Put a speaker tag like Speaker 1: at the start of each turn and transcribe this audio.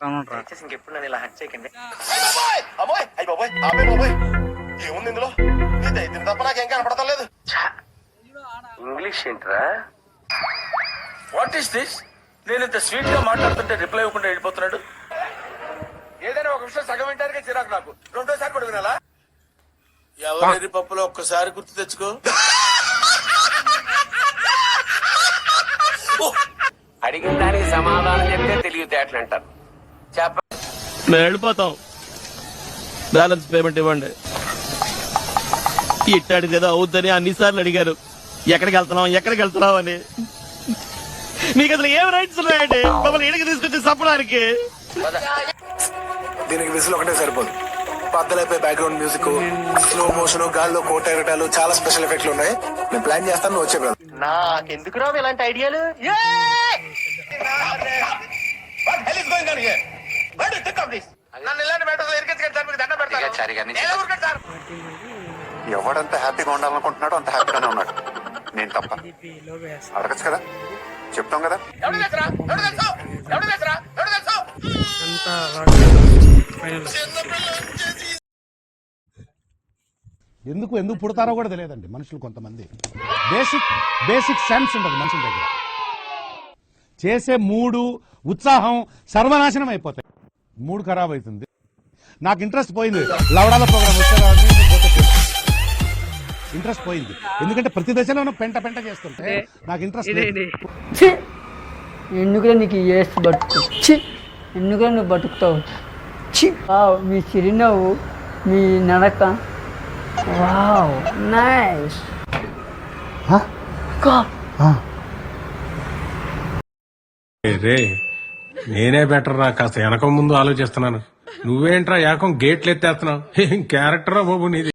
Speaker 1: దయచేసి ఇంకెప్పుడు నన్ను ఇలా హట్ చేయకండి.
Speaker 2: ఏముంది ఇందులో? నీ దైత్యం తప్ప నాకేం కనపడతాం లేదు.
Speaker 1: ఇంగ్లీష్ ఏంట్రా?
Speaker 2: What is this? నేను ఇంత స్వీట్ గా మాట్లాడుతుంటే రిప్లై ఇవ్వకుండా వెళ్ళిపోతున్నాడు. ఏదైనా ఒక విషయం సగం వింటానికే చిరాకు నాకు. రెండోసారి కూడా వినాలా? ఎవరి పప్పులో ఒక్కసారి గుర్తు తెచ్చుకో.
Speaker 1: అడిగిన దానికి సమాధానం చెప్తే తెలివితేటలు అంటారు. చెప్ప
Speaker 3: మేము వెళ్ళిపోతాం, బ్యాలెన్స్ పేమెంట్ ఇవ్వండి. ఇట్టాడు కదా అవుద్దని అన్నిసార్లు అడిగారు, ఎక్కడికి వెళ్తున్నాం అని. మీకు అసలు ఏం రైట్స్ ఉన్నాయండి మమ్మల్ని ఇడికి తీసుకొచ్చి చెప్పడానికి?
Speaker 4: దీనికి విసులు ఒకటే సరిపోదు. పద్దలైపోయి బ్యాక్గ్రౌండ్ మ్యూజిక్, స్లో మోషన్, గాల్లో కోట ఎగటాలు, చాలా స్పెషల్ ఎఫెక్ట్లు ఉన్నాయి. నేను ప్లాన్ చేస్తాను, నువ్వు వచ్చే కదా.
Speaker 1: నాకెందుకు రావు ఇలాంటి ఐడియాలు?
Speaker 5: ఎవడంత హ్యాపీగా ఉండాలనుకుంటున్నాడో అంత హ్యాపీగానే ఉన్నాడు. నేను తప్ప అడగచ్చు కదా, చెప్తాం కదా.
Speaker 6: ఎందుకు పుడతారో కూడా తెలియదండి మనుషులు. కొంతమంది బేసిక్ సెన్స్ ఉంటుంది మనుషుల దగ్గర. చేసే మూడు ఉత్సాహం సర్వనాశనం అయిపోతాయి. మూడు ఖరాబ్ అవుతుంది. నాకు ఇంట్రెస్ట్ పోయింది. లవడాల ప్రోగ్రామ్ ఇంట్రెస్ట్ పోయింది. ఎందుకంటే ప్రతి దశలోనూ పెంట చేస్తుంటే నాకు ఇంట్రెస్ట్ లేదు.
Speaker 7: ఎందుకురా నీకు ఏసు బతుకు? ఎందుకురా నువ్వు బతుకుతావు? మీ చిరునవ్వు, మీ నడక, వావ్ నైస్.
Speaker 8: రే నేనే బెటర్ రా, కాస్త వెనక ముందు ఆలోచిస్తున్నాను. నువ్వేంట్రా ఏకం గేట్లు ఎత్తేస్తున్నావు? ఏం క్యారెక్టరా బాబు నీది.